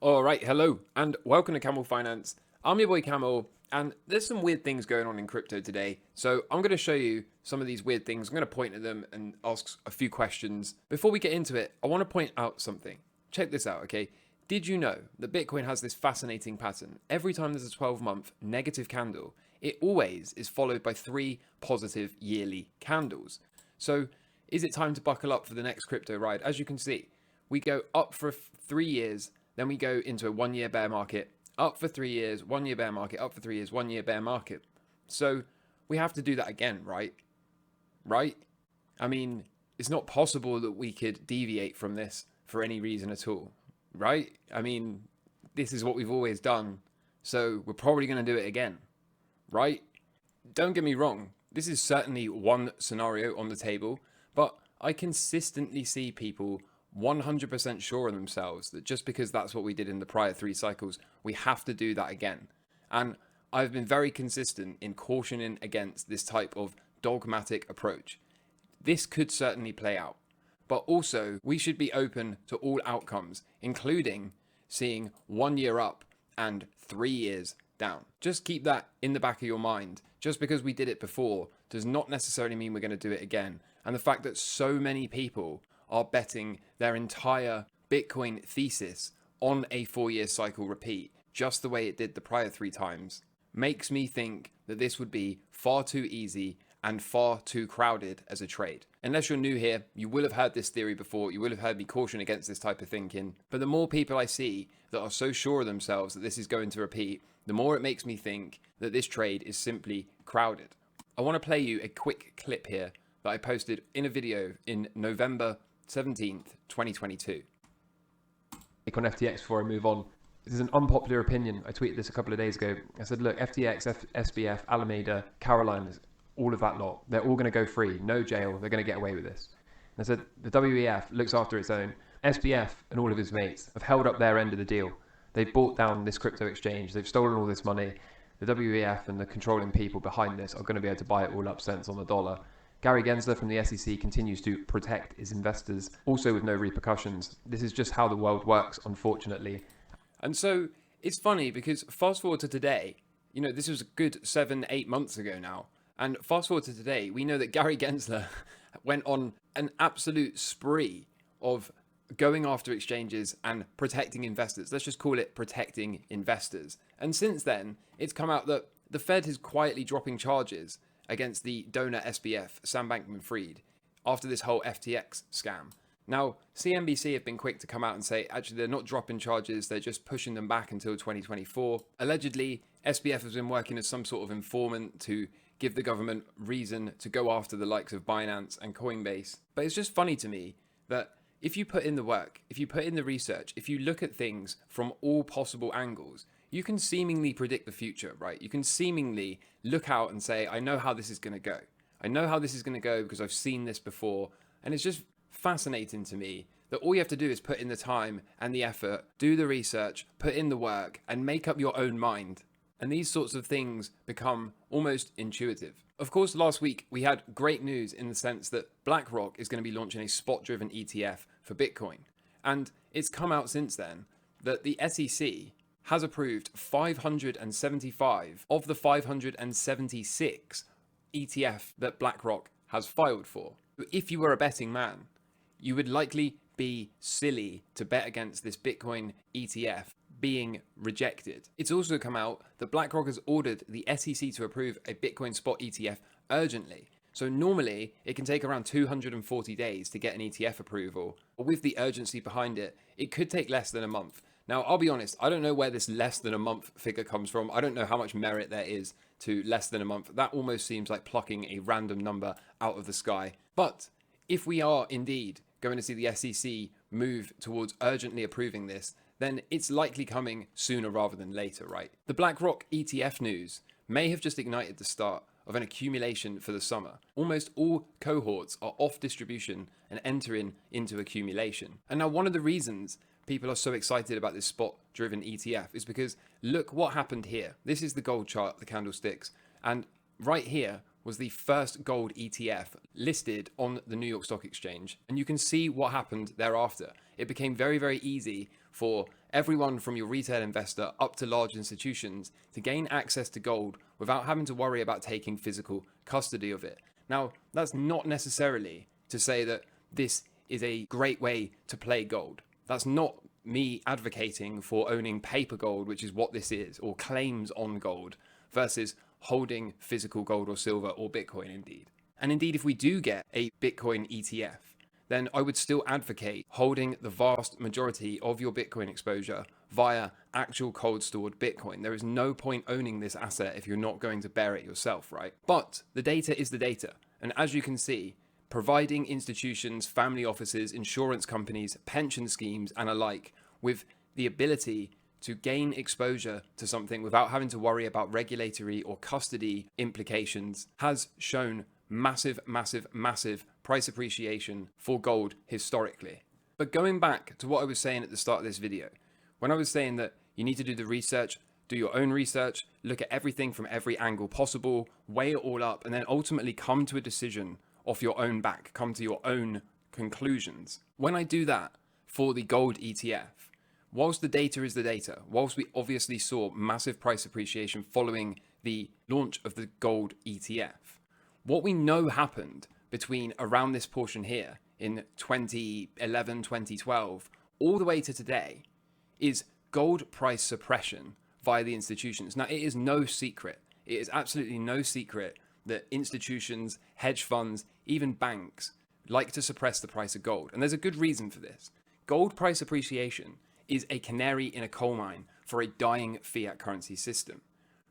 Alright, hello and welcome to Camel Finance. I'm your boy Camel, and there's some weird things going on in crypto today. So I'm going to show you some of these weird things. I'm going to point at them and ask a few questions. Before we get into it, I want to point out something. Check this out, okay? Did you know that Bitcoin has this fascinating pattern? Every time there's a 12-month negative candle, it always is followed by 3 positive yearly candles. So is it time to buckle up for the next crypto ride? As you can see, we go up for 3 years, then we go into a 1-year bear market, up for 3 years, 1-year bear market, up for 3 years, 1-year bear market. So we have to do that again, right? Right? I mean, it's not possible that we could deviate from this for any reason at all, right? I mean, this is what we've always done, so we're probably going to do it again, right? Don't get me wrong, this is certainly one scenario on the table, but I consistently see people 100% sure of themselves that just because that's what we did in the prior 3 cycles, we have to do that again. And I've been very consistent in cautioning against this type of dogmatic approach. This could certainly play out, but also we should be open to all outcomes, including seeing 1 year up and 3 years down. Just keep that in the back of your mind. Just because we did it before does not necessarily mean we're going to do it again. And the fact that so many people are betting their entire Bitcoin thesis on a 4-year cycle repeat, just the way it did the prior 3 times, makes me think that this would be far too easy and far too crowded as a trade. Unless you're new here, you will have heard this theory before, you will have heard me caution against this type of thinking, but the more people I see that are so sure of themselves that this is going to repeat, the more it makes me think that this trade is simply crowded. I want to play you a quick clip here that I posted in a video in November 17th, 2022. On FTX before I move on. This is an unpopular opinion. I tweeted this a couple of days ago. I said, look, FTX, SBF, Alameda, Carolinas, all of that lot, they're all going to go free. No jail. They're going to get away with this. And I said, the WEF looks after its own. SBF and all of his mates have held up their end of the deal. They've bought down this crypto exchange. They've stolen all this money. The WEF and the controlling people behind this are going to be able to buy it all up cents on the dollar. Gary Gensler from the SEC continues to protect his investors, also with no repercussions. This is just how the world works, unfortunately. And so it's funny because fast forward to today, you know, this was a good 7-8 months ago now. And fast forward to today, we know that Gary Gensler went on an absolute spree of going after exchanges and protecting investors. Let's just call it protecting investors. And since then, it's come out that the Fed is quietly dropping charges against the donor SBF, Sam Bankman-Fried, after this whole FTX scam. Now, CNBC have been quick to come out and say, actually, they're not dropping charges, they're just pushing them back until 2024. Allegedly, SBF has been working as some sort of informant to give the government reason to go after the likes of Binance and Coinbase. But it's just funny to me that if you put in the work, if you put in the research, if you look at things from all possible angles, you can seemingly predict the future, right? You can seemingly look out and say, I know how this is going to go. I know how this is going to go because I've seen this before. And it's just fascinating to me that all you have to do is put in the time and the effort, do the research, put in the work, and make up your own mind. And these sorts of things become almost intuitive. Of course, last week we had great news in the sense that Blackrock is going to be launching a spot-driven ETF for Bitcoin. And it's come out since then that the SEC has approved 575 of the 576 ETF that BlackRock has filed for. If you were a betting man, you would likely be silly to bet against this Bitcoin ETF being rejected. It's also come out that BlackRock has ordered the SEC to approve a Bitcoin spot ETF urgently. So normally it can take around 240 days to get an ETF approval. But with the urgency behind it, it could take less than a month. Now, I'll be honest, I don't know where this less than a month figure comes from. I don't know how much merit there is to less than a month. That almost seems like plucking a random number out of the sky. But if we are indeed going to see the SEC move towards urgently approving this, then it's likely coming sooner rather than later, right? The BlackRock ETF news may have just ignited the start of an accumulation for the summer. Almost all cohorts are off distribution and entering into accumulation. And now one of the reasons people are so excited about this spot-driven ETF is because look what happened here. This is the gold chart, the candlesticks, and right here was the first gold ETF listed on the New York Stock Exchange. And you can see what happened thereafter. It became very, very easy for everyone from your retail investor up to large institutions to gain access to gold without having to worry about taking physical custody of it. Now, that's not necessarily to say that this is a great way to play gold. That's not me advocating for owning paper gold, which is what this is, or claims on gold, versus holding physical gold or silver or Bitcoin indeed. And indeed, if we do get a Bitcoin ETF, then I would still advocate holding the vast majority of your Bitcoin exposure via actual cold stored Bitcoin. There is no point owning this asset if you're not going to bear it yourself, right? But the data is the data. And as you can see, providing institutions, family offices, insurance companies, pension schemes, and alike with the ability to gain exposure to something without having to worry about regulatory or custody implications has shown massive, massive, massive price appreciation for gold historically. But going back to what I was saying at the start of this video, when I was saying that you need to do the research, do your own research, look at everything from every angle possible, weigh it all up, and then ultimately come to a decision off your own back, come to your own conclusions. When I do that for the gold ETF, whilst the data is the data, whilst we obviously saw massive price appreciation following the launch of the gold ETF, what we know happened between around this portion here in 2011, 2012, all the way to today, is gold price suppression via the institutions. Now, it is no secret. It is absolutely no secret that institutions, hedge funds, even banks like to suppress the price of gold. And there's a good reason for this. Gold price appreciation is a canary in a coal mine for a dying fiat currency system.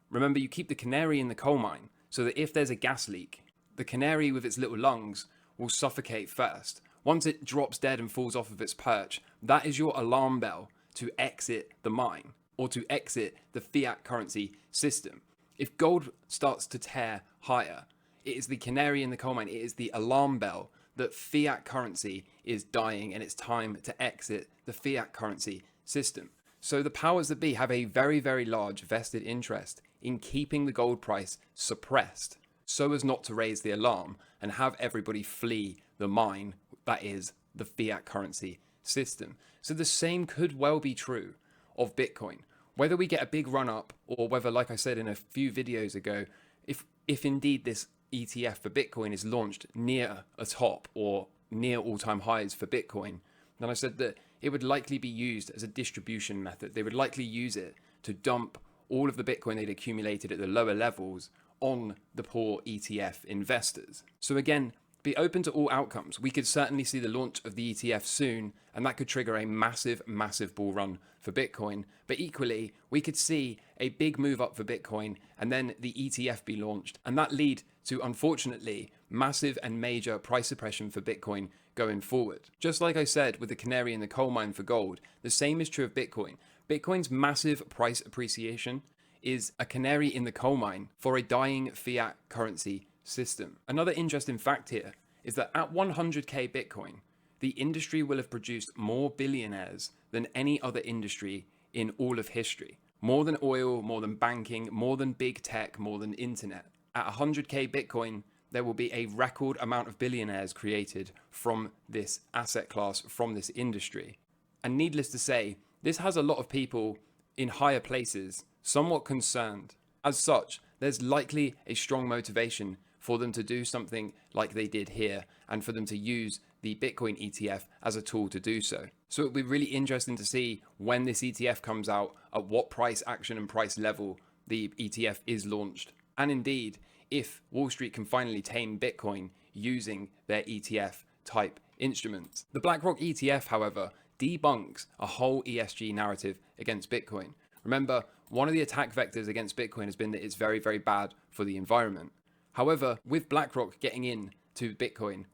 Remember, you keep the canary in the coal mine so that if there's a gas leak, the canary with its little lungs will suffocate first. Once it drops dead and falls off of its perch, that is your alarm bell to exit the mine or to exit the fiat currency system. If gold starts to tear higher, it is the canary in the coal mine. It is the alarm bell that fiat currency is dying and it's time to exit the fiat currency system. So the powers that be have a very, very large vested interest in keeping the gold price suppressed so as not to raise the alarm and have everybody flee the mine that is the fiat currency system. So the same could well be true of Bitcoin. Whether we get a big run up or whether, like I said in a few videos ago, if indeed this ETF for Bitcoin is launched near a top or near all-time highs for Bitcoin, then I said that it would likely be used as a distribution method. They would likely use it to dump all of the Bitcoin they'd accumulated at the lower levels on the poor ETF investors. So again, be open to all outcomes. We could certainly see the launch of the ETF soon, and that could trigger a massive, massive bull run for Bitcoin. But equally, we could see a big move up for Bitcoin and then the ETF be launched, and that lead to, unfortunately, massive and major price suppression for Bitcoin going forward. Just like I said with the canary in the coal mine for gold, the same is true of Bitcoin. Bitcoin's massive price appreciation is a canary in the coal mine for a dying fiat currency system. Another interesting fact here is that at 100k Bitcoin, the industry will have produced more billionaires than any other industry in all of history. More than oil, more than banking, more than big tech, more than internet. At 100k Bitcoin, there will be a record amount of billionaires created from this asset class, from this industry. And needless to say, this has a lot of people in higher places somewhat concerned. As such, there's likely a strong motivation for them to do something like they did here and for them to use the Bitcoin ETF as a tool to do so. So it'll be really interesting to see when this ETF comes out, at what price action and price level the ETF is launched. And indeed, if Wall Street can finally tame Bitcoin using their ETF type instruments. The Blackrock ETF, however, debunks a whole ESG narrative against Bitcoin. Remember, one of the attack vectors against Bitcoin has been that it's very, very bad for the environment. However, with BlackRock getting in to Bitcoin,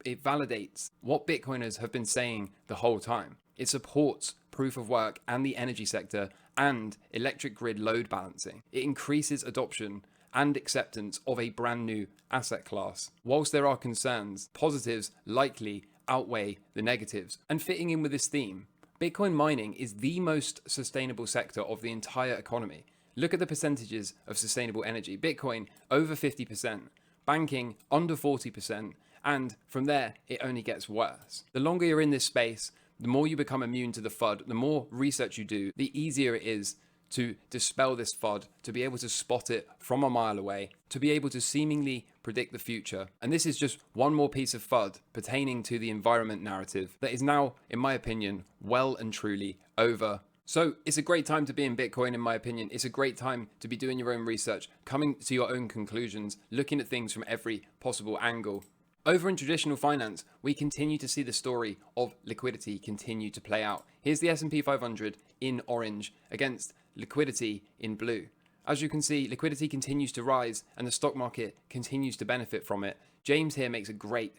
it validates what Bitcoiners have been saying the whole time. It supports proof of work and the energy sector and electric grid load balancing. It increases adoption and acceptance of a brand new asset class. Whilst there are concerns, positives likely outweigh the negatives. And fitting in with this theme, Bitcoin mining is the most sustainable sector of the entire economy. Look at the percentages of sustainable energy. Bitcoin over 50%, banking under 40%, and from there, it only gets worse. The longer you're in this space, the more you become immune to the FUD, the more research you do, the easier it is to dispel this FUD, to be able to spot it from a mile away, to be able to seemingly predict the future. And this is just one more piece of FUD pertaining to the environment narrative that is now, in my opinion, well and truly over. So it's a great time to be in Bitcoin, in my opinion. It's a great time to be doing your own research, coming to your own conclusions, looking at things from every possible angle. Over in traditional finance, we continue to see the story of liquidity continue to play out. Here's the S&P 500 in orange against liquidity in blue. As you can see, liquidity continues to rise and the stock market continues to benefit from it. James here makes a great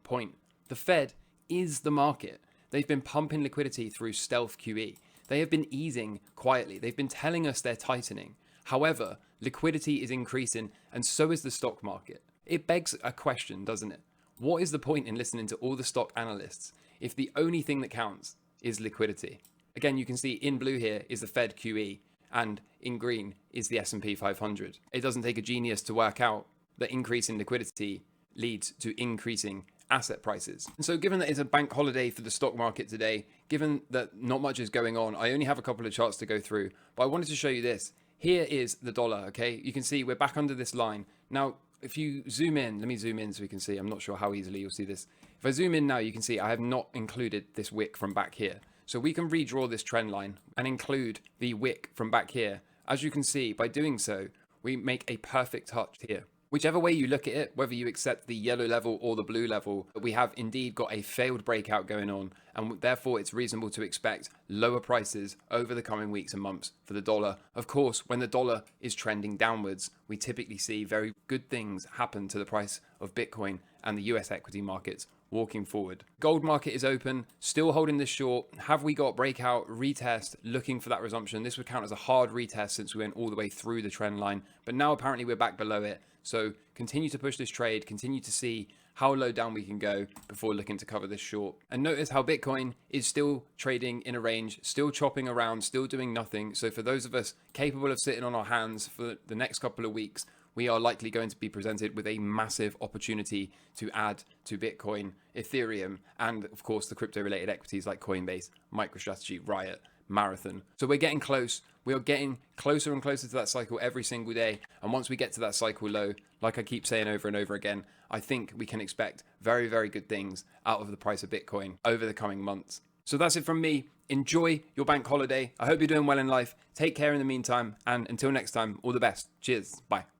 point. The Fed is the market. They've been pumping liquidity through stealth QE. They have been easing quietly. They've been telling us they're tightening. However, liquidity is increasing and so is the stock market. It begs a question, doesn't it? What is the point in listening to all the stock analysts if the only thing that counts is liquidity? Again, you can see in blue here is the Fed QE and in green is the S&P 500. It doesn't take a genius to work out that increase in liquidity leads to increasing asset prices. And so given that it's a bank holiday for the stock market today, given that not much is going on, I only have a couple of charts to go through, but I wanted to show you this. Here is the dollar, okay? You can see we're back under this line. Now, if you zoom in, let me zoom in so we can see. I'm not sure how easily you'll see this. If I zoom in now, you can see I have not included this wick from back here. So we can redraw this trend line and include the wick from back here. As you can see, by doing so, we make a perfect touch here. Whichever way you look at it, whether you accept the yellow level or the blue level, we have indeed got a failed breakout going on, and therefore it's reasonable to expect lower prices over the coming weeks and months for the dollar. Of course, when the dollar is trending downwards, we typically see very good things happen to the price of Bitcoin and the US equity markets walking forward. Gold market is open, still holding this short. Have we got breakout, retest, looking for that resumption? This would count as a hard retest since we went all the way through the trend line, but now apparently we're back below it. So continue to push this trade, continue to see how low down we can go before looking to cover this short. And notice how Bitcoin is still trading in a range, still chopping around, still doing nothing. So for those of us capable of sitting on our hands for the next couple of weeks, we are likely going to be presented with a massive opportunity to add to Bitcoin, Ethereum, and of course the crypto related equities like Coinbase, MicroStrategy, Riot, Marathon. So we're getting close. We are getting closer and closer to that cycle every single day. And once we get to that cycle low, like I keep saying over and over again, I think we can expect very, very good things out of the price of Bitcoin over the coming months. So that's it from me. Enjoy your bank holiday. I hope you're doing well in life. Take care in the meantime. And until next time, all the best. Cheers. Bye.